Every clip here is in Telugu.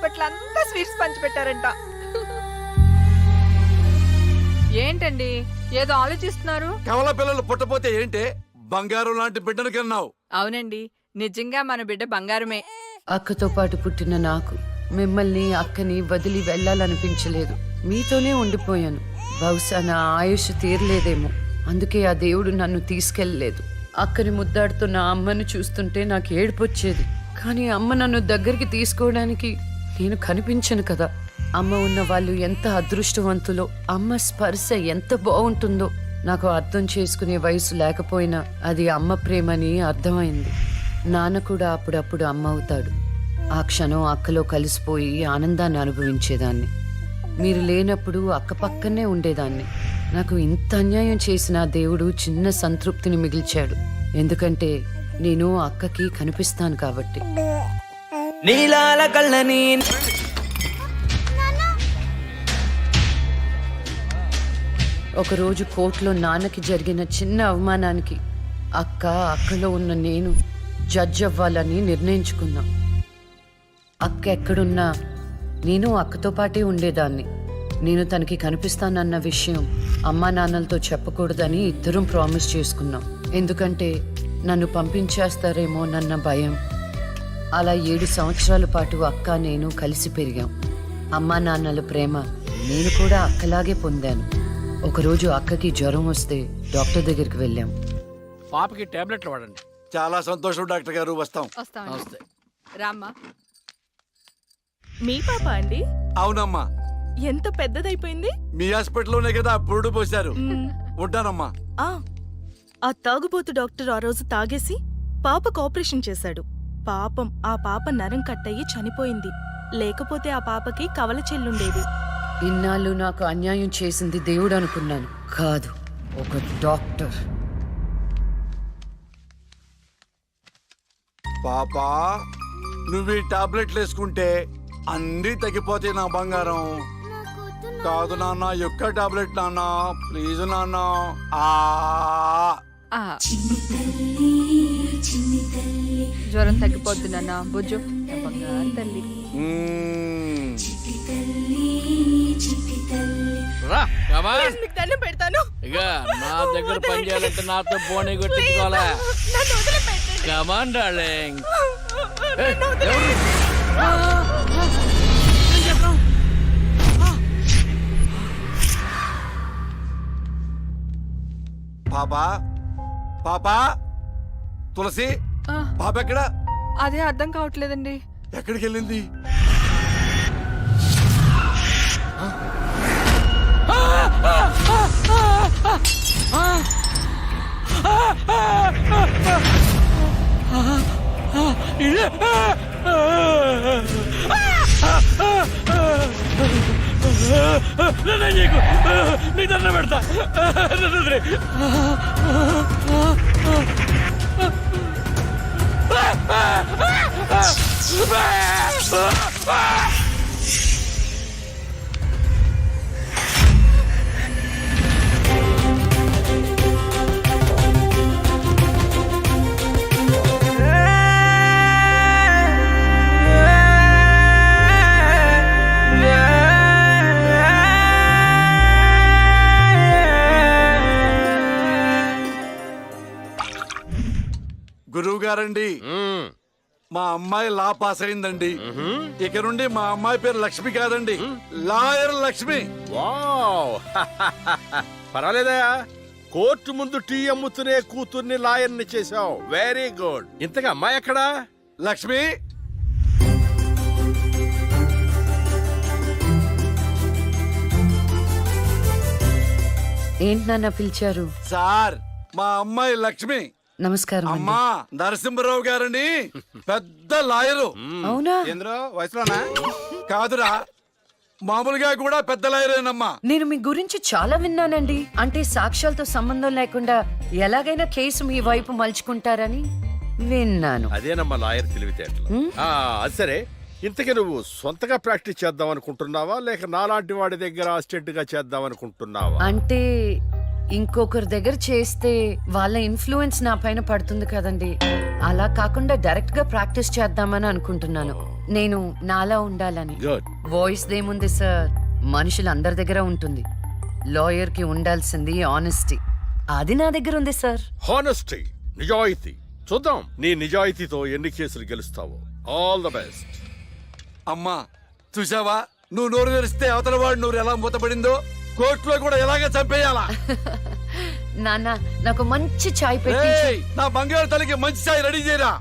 హాస్పిటల్ అంతా స్వీట్స్ పంచిపెట్టారంట. ఏంటండి ఏదో ఆలోచిస్తున్నారు? కవల పిల్లలు పుట్టపోతే ఏంటే బంగారం లాంటి బిడ్డను కన్నావు. అవునండి, నిజంగా మన బిడ్డ బంగారమే. అక్కతో పాటు పుట్టిన నాకు మిమ్మల్ని అక్కని వదిలి వెళ్ళాలనిపించలేదు. మీతోనే ఉండిపోయాను. బహుశా నా ఆయుష్ తీరలేదేమో, అందుకే ఆ దేవుడు నన్ను తీసుకెళ్ళలేదు. అక్కని ముద్దాడుతున్న అమ్మను చూస్తుంటే నాకు ఏడుపొచ్చేది. కానీ అమ్మ నన్ను దగ్గరికి తీసుకోవడానికి నేను కనిపించను కదా. అమ్మ ఉన్న వాళ్ళు ఎంత అదృష్టవంతులో, అమ్మ స్పర్శ ఎంత బాగుంటుందో నాకు అర్థం చేసుకునే వయసు లేకపోయినా అది అమ్మ ప్రేమని అర్థమైంది. నాన్న కూడా అప్పుడప్పుడు అమ్మ అవుతాడు. ఆ క్షణం అక్కలో కలిసిపోయి ఆనందాన్ని అనుభవించేదాన్ని. మీరు లేనప్పుడు అక్క పక్కనే ఉండేదాన్ని. నాకు ఇంత అన్యాయం చేసిన దేవుడు చిన్న సంతృప్తిని మిగిల్చాడు. ఎందుకంటే నేను అక్కకి కనిపిస్తాను కాబట్టి. నీలాల కళ్ళని ఒకరోజు కోర్టులో నాన్నకి జరిగిన చిన్న అవమానానికి అక్కలో ఉన్న నేను జడ్జ్ అవ్వాలని నిర్ణయించుకున్నా. అక్క ఎక్కడున్నా నేను అక్కతో పాటే ఉండేదాన్ని. నేను తనకి కనిపిస్తానన్న విషయం అమ్మా నాన్నలతో చెప్పకూడదని ఇద్దరం ప్రామిస్ చేసుకున్నాం. ఎందుకంటే నన్ను పంపించేస్తారేమో నన్న భయం. అలా 7 సంవత్సరాల పాటు అక్క నేను కలిసి పెరిగాం. అమ్మా నాన్నల ప్రేమ నేను కూడా అక్కలాగే పొందాను. ఒకరోజు అక్కకి జ్వరం వస్తే డాక్టర్ దగ్గరికి వెళ్ళాం. పాపకి టాబ్లెట్లు వాడండి. చాలా సంతోషం డాక్టర్ గారు, వస్తాం. నమస్తే. రామ్మా. మీ పాప అండి? అవునమ్మా, ఎంత పెద్దదైపోయింది. మీ హాస్పిటల్లోనే కదా పురుడు పోశారు. ఉంటానమ్మా. ఆ తాగుబోతు డాక్టర్ ఆ రోజు తాగేసి పాపకు ఆపరేషన్ చేశాడు. పాపం ఆ పాప నరం కట్టయి చనిపోయింది. లేకపోతే ఆ పాపకి కవల చెల్లుండేది. ఇన్నాళ్ళు నాకు అన్యాయం చేసింది దేవుడు అనుకున్నాను. కాదు, ఒక డాక్టర్. పాపా, నువ్వు ఈ టాబ్లెట్లు వేసుకుంటే అన్నీ తగ్గిపోతాయి నా బంగారం. కాదు నాన్న, యొక్క టాబ్లెట్ నాన్న, ప్లీజ్ నాన్న. ఆ, జ్వరం తగ్గిపోద్ది నాన్న. బుజ్జు నా బంగారు తల్లి. రా, కమా. మీకు దండం పెడతాను. ఇక నా దగ్గర పని చేయాలంటే నాతో బోని కొట్టించుకోవాలా? నన్ను వదిలిపెట్టండి. Come on darling. పాపా, పాపా, తులసి, ఆ, పాప ఎక్కడ? అదే అర్థం కావట్లేదండి. ఎక్కడికి వెళ్ళింది? నీ దండం పెడతా. గురువు గారండి, మా అమ్మాయి లా పాస్ అయిందండి. ఇక నుండి మా అమ్మాయి పేరు లక్ష్మి కాదండి, లాయర్ లక్ష్మి. వావ్ పర్వాలేదా? కోర్టు ముందు టీ అమ్ముతునే కూతుర్ని లాయర్ని చేశావు. Very good. ఇంతగా అమ్మాయి ఎక్కడా? లక్ష్మి, ఏంటి నాన్న పిలిచారు? సార్, మా అమ్మాయి లక్ష్మి. నమస్కారం అండి. అమ్మా, నరసింహరావు గారని పెద్ద లాయరు. అవునా? వయసులోనా? కాదురా, మామూలుగా కూడా పెద్ద లాయరేనమ్మా. నేను మీ గురించి చాలా విన్నానండి. అంటే సాక్ష్యాలతో సంబంధం లేకుండా ఎలాగైనా కేసు మీ వైపు మలుచుకుంటారని విన్నాను. అదేనమ్మా లాయర్ తెలివితేటలు. అది సరే, ఇంతకీ నువ్వు సొంతగా ప్రాక్టీస్ చేద్దాం అనుకుంటున్నావా, లేక నాలాంటి వాడి దగ్గర అసిస్టెంట్ గా చేద్దాం అనుకుంటున్నావా? అంటే ఇంకొకరి దగ్గర చేస్తే వాళ్ళ ఇన్ఫ్లుయెన్స్ నా పైన పడుతుంది కదండి. అలా కాకుండా డైరెక్ట్ గా ప్రాక్టీస్ చేద్దామని అనుకుంటున్నాను. నేను నాలా ఉండాలని. గుడ్. వాయిస్ దేముంది సార్, మనుషులు అందరి దగ్గర ఉంటుంది. లాయర్ కి ఉండాల్సింది ఆనెస్టీ, అది నా దగ్గర ఉంది సార్. హానెస్టీ, నిజాయితీ. చూద్దాం నీ నిజాయితీతో ఎన్ని కేసులు గెలుస్తావో. All the best. అమ్మా చూసావా, నువ్వు నోరు తెరిస్తే అవతల వాడు నోరు ఎలా మూతపడిందో, కోర్టులో కూడా ఎలాగే చంపేయాలా? నాన్న నాకు మంచి చాయ్ పెట్టి. ఏయ్, నా బంగారు తల్లికి మంచి చాయ్ రెడీ చేయరా.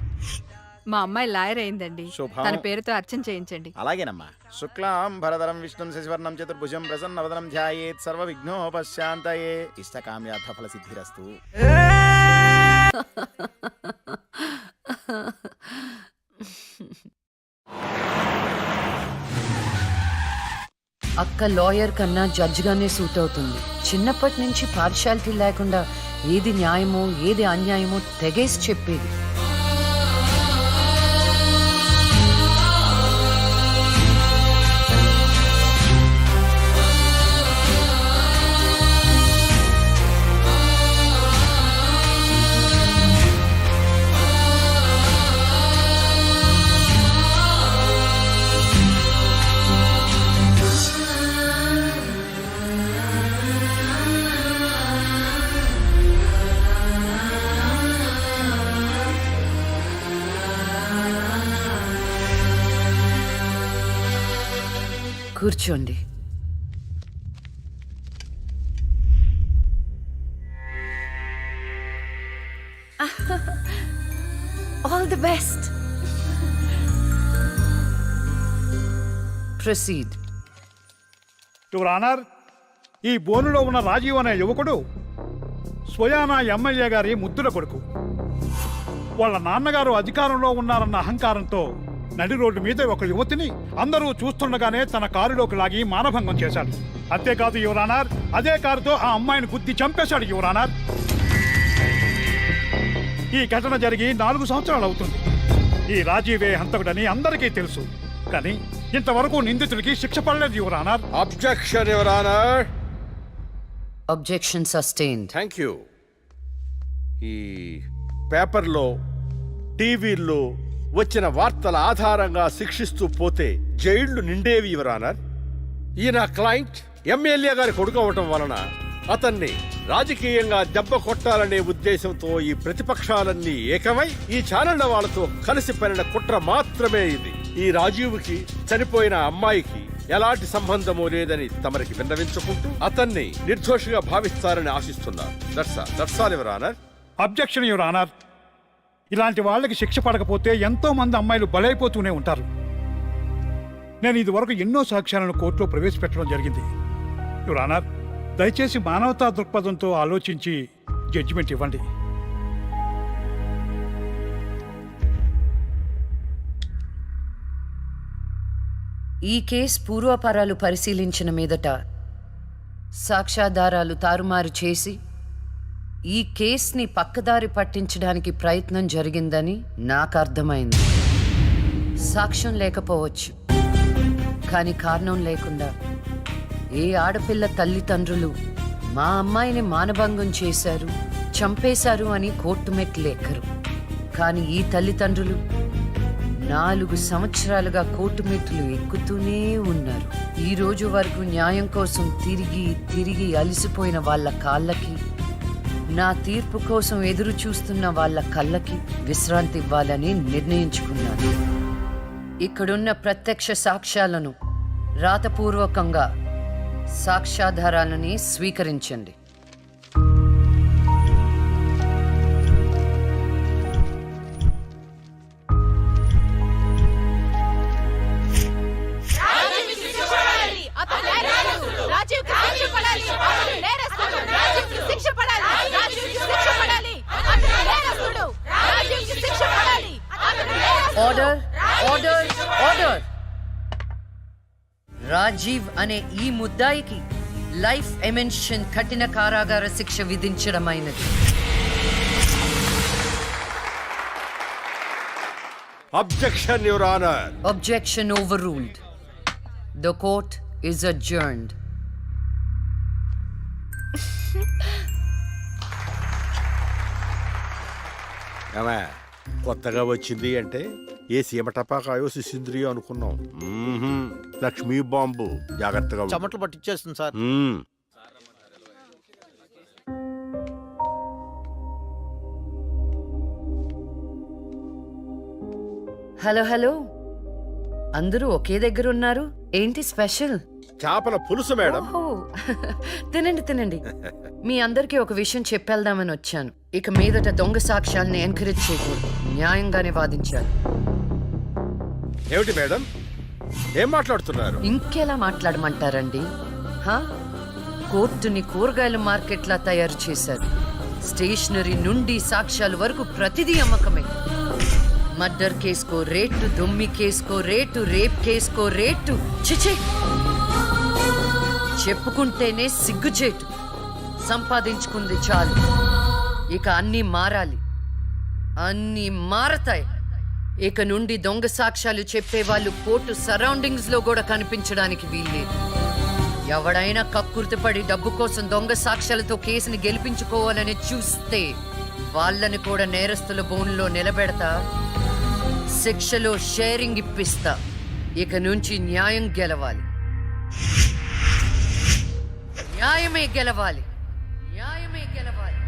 మా అమ్మాయి లాయర్ అయిందండి, శుభం. తన పేరుతో అర్చన చేయించండి. అలాగేనమ్మా. శుక్లాం భరధరం విష్ణుం శశివర్ణం చతుర్భుజం ప్రసన్నవదనం ధ్యాయేత్ సర్వ విఘ్నోపశాంతయే ఇష్టకామ్యార్థ ఫల సిద్ధిరస్తు. అక్క లాయర్ కన్నా జడ్జ్ గానే సూట్ అవుతుంది. చిన్నప్పటి నుంచి పార్షాలిటీ లేకుండా ఏది న్యాయమో ఏది అన్యాయమో తెగేసి చెప్పేది. కూర్చోండి. All the best. Proceed. Your honour, ఈ బోనులో ఉన్న రాజీవ్ అనే యువకుడు స్వయానా ఎమ్మెల్యే గారి ముద్దుల కొడుకు. వాళ్ళ నాన్నగారు అధికారంలో ఉన్నారన్న అహంకారంతో నడి రోడ్డు మీద ఒక యువతిని అందరూ చూస్తుండగానే తన కారులోకి లాగి మానభంగం చేశాడు. అంతేకాదు యువర్ ఆనర్, అదే కారుతో ఆ అమ్మాయిని గుద్ది చంపేశాడు యువర్ ఆనర్. ఈ ఘటన జరిగి 4 సంవత్సరాలు అవుతుంది. ఈ రాజీవే హంతకుడని అందరికీ తెలుసు, కానీ ఇంతవరకు నిందితుడికి శిక్ష పడలేదు your honour. Objection your honour. Objection sustained. Thank you. ఈ పేపర్లో టీవీల్లో వచ్చిన వార్తల ఆధారంగా శిక్షిస్తూ పోతే జైళ్లు నిండేవి యువర్ ఆనర్. ఈయన క్లయింట్ ఎమ్మెల్యే గారి కొడుకు అవటం వలన అతన్ని రాజకీయంగా దెబ్బ కొట్టాలనే ఉద్దేశంతో ఈ ప్రతిపక్షాలన్నీ ఏకమై ఈ ఛానళ్ల వాళ్ళతో కలిసి పనిన కుట్ర మాత్రమే ఇది. ఈ రాజీవ్కి చనిపోయిన అమ్మాయికి ఎలాంటి సంబంధమూ లేదని తమరికి విన్నవించుకుంటూ అతన్ని నిర్దోషిగా భావిస్తారని ఆశిస్తున్నారు. That's all your honour. Objection your honour. ఇలాంటి వాళ్ళకి శిక్ష పడకపోతే ఎంతో మంది అమ్మాయిలు బలైపోతూనే ఉంటారు. నేను ఇదివరకు ఎన్నో సాక్ష్యాలను కోర్టులో ప్రవేశపెట్టడం జరిగింది యువర్ ఆనర్. దయచేసి మానవతా దృక్పథంతో ఆలోచించి జడ్జిమెంట్ ఇవ్వండి. ఈ కేసు పూర్వాపరాలు పరిశీలించిన మీదట సాక్ష్యాధారాలు తారుమారు చేసి ఈ కేసుని పక్కదారి పట్టించడానికి ప్రయత్నం జరిగిందని నాకు అర్థమైంది. సాక్ష్యం లేకపోవచ్చు, కానీ కారణం లేకుండా ఏ ఆడపిల్ల తల్లిదండ్రులు మా అమ్మాయిని మానభంగం చేశారు, చంపేశారు అని కోర్టు మెట్లు ఎక్కరు. కానీ ఈ తల్లిదండ్రులు 4 సంవత్సరాలుగా కోర్టు మెట్లు ఎక్కుతూనే ఉన్నారు. ఈ రోజు వరకు న్యాయం కోసం తిరిగి తిరిగి అలసిపోయిన వాళ్ళ కాళ్ళకి, నా తీర్పు కోసం ఎదురు చూస్తున్న వాళ్ళ కళ్ళకి విశ్రాంతి ఇవ్వాలని నిర్ణయించుకున్నాను. ఇక్కడున్న ప్రత్యక్ష సాక్ష్యాలను రాతపూర్వకంగా సాక్ష్యాధారాలని స్వీకరించండి. Order, order, order. రాజీవ్ అనే ఈ ముద్దాయికి లైఫ్ ఎమెన్షన్ కఠిన కారాగార శిక్ష విధించడమైనది. Objection your honour. Objection overruled. The court is adjourned. కొత్తగా వచ్చింది అంటే ఏ సీమ టపాకాయో శిశింద్రియో అనుకున్నాం. లక్ష్మీ బాంబు, జాగ్రత్తగా ఉండు. చెమటలు పట్టించేస్తుంది సార్. మ్మ్. హలో హలో, అందరూ ఒకే దగ్గర ఉన్నారు. ఏంటి స్పెషల్? చేపల పులుసు మేడం. ఓహో, తినండి తినండి. మీ అందరికీ ఒక విషయం చెప్పేద్దామని వచ్చాను. ఇక మీదట దొంగ సాక్ష్యాల్ని ఎంకరేజ్ చేయకూడదు, న్యాయంగానే వాదించాలి. ఏమిటి మేడం, ఏం మాట్లాడుతున్నారు? ఇంకెలా మాట్లాడమంటారండి? హా? కోర్టుని కూరగాయల మార్కెట్లా తయారు చేశారు. స్టేషనరీ నుండి సాక్ష్యాల వరకు ప్రతిదీ అమ్మకమే. మర్డర్ కేసుకో రేటు, దొమ్మి కేసుకో రేటు, రేప్ కేసుకో రేటు. చిచి, చెప్పుకుంటేనే సిగ్గుచేటు. సంపాదించుకుంది చాలు, ఇక అన్నీ మారాలి. అన్నీ మారతాయి. ఇక నుండి దొంగ సాక్ష్యాలు చెప్పేవాళ్ళు కోర్టు సరౌండింగ్స్ లో కూడా కనిపించడానికి వీల్లేదు. ఎవడైనా కక్కుర్తిపడి డబ్బు కోసం దొంగ సాక్ష్యాలతో కేసుని గెలిపించుకోవాలని చూస్తే వాళ్ళని కూడా నేరస్తుల బోన్లో నిలబెడతా, శిక్షలో షేరింగ్ ఇప్పిస్తా. ఇక నుంచి న్యాయం గెలవాలి, న్యాయమే గెలవాలి, న్యాయమే గెలవాలి,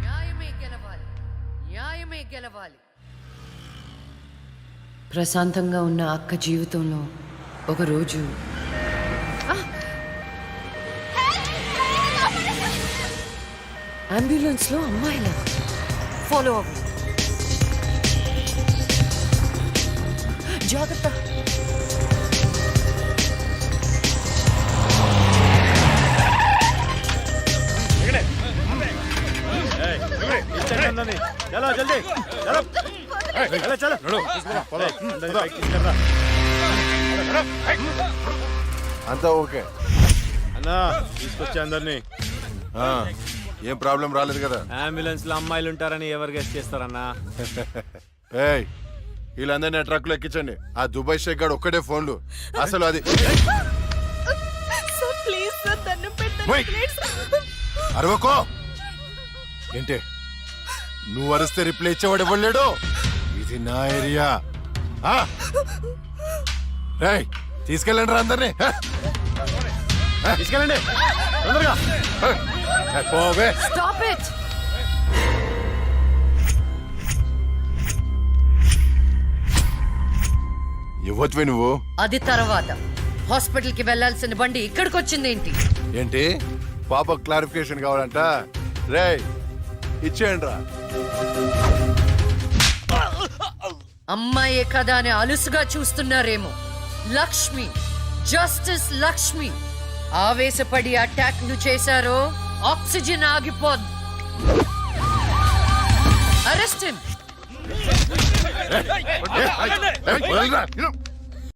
న్యాయమే గెలవాలి, న్యాయమే గెలవాలి. ప్రశాంతంగా ఉన్న అక్క జీవితంలో ఒకరోజు అంబులెన్స్ లో అమ్మాయిల ఫాలో అవ్వు. జాగ్రత్త. అంతా ఓకే అన్నా తీసుకొచ్చే అందరినీ. ఏం ప్రాబ్లం రాలేదు కదా? అంబులెన్స్ లో అమ్మాయిలు ఉంటారని ఎవరు గెస్ట్ చేస్తారన్నా? ఏయ్, వీళ్ళందరినీ ట్రక్ లో ఎక్కించండి. ఆ దుబాయ్ షేక్ గాడు ఒక్కడే ఫోన్లు. అసలు అది సార్ ప్లీజ్ సార్, దండం ఓయ్! పెట్టండి. అరవకో. ఏంటే నువ్వు అరిస్తే రిప్లై ఇచ్చేవాడు ఇవ్వలేడు. ఇది నా ఏరియా. రేయ్, తీసుకెళ్ళండి రా అందరినీ. తీసుకెళ్ళండి తొందరగా. పోవే. Stop it! ఇవ్వచ్చువే నువ్వు. అది తర్వాత. హాస్పిటల్ కి వెళ్లాల్సిన బండి ఇక్కడికి వచ్చిందేంటి? ఏంటి పాప క్లారిఫికేషన్ కావాలంట? రేయ్, ఇచ్చేయండి రా. అమ్మాయే కదా అని అలుసుగా చూస్తున్నారేమో. లక్ష్మి, జస్టిస్ లక్ష్మి ఆవేశపడి అటాక్ ను చేశారో ఆక్సిజన్ ఆగిపోద్ది. Arrest him. వదలరా.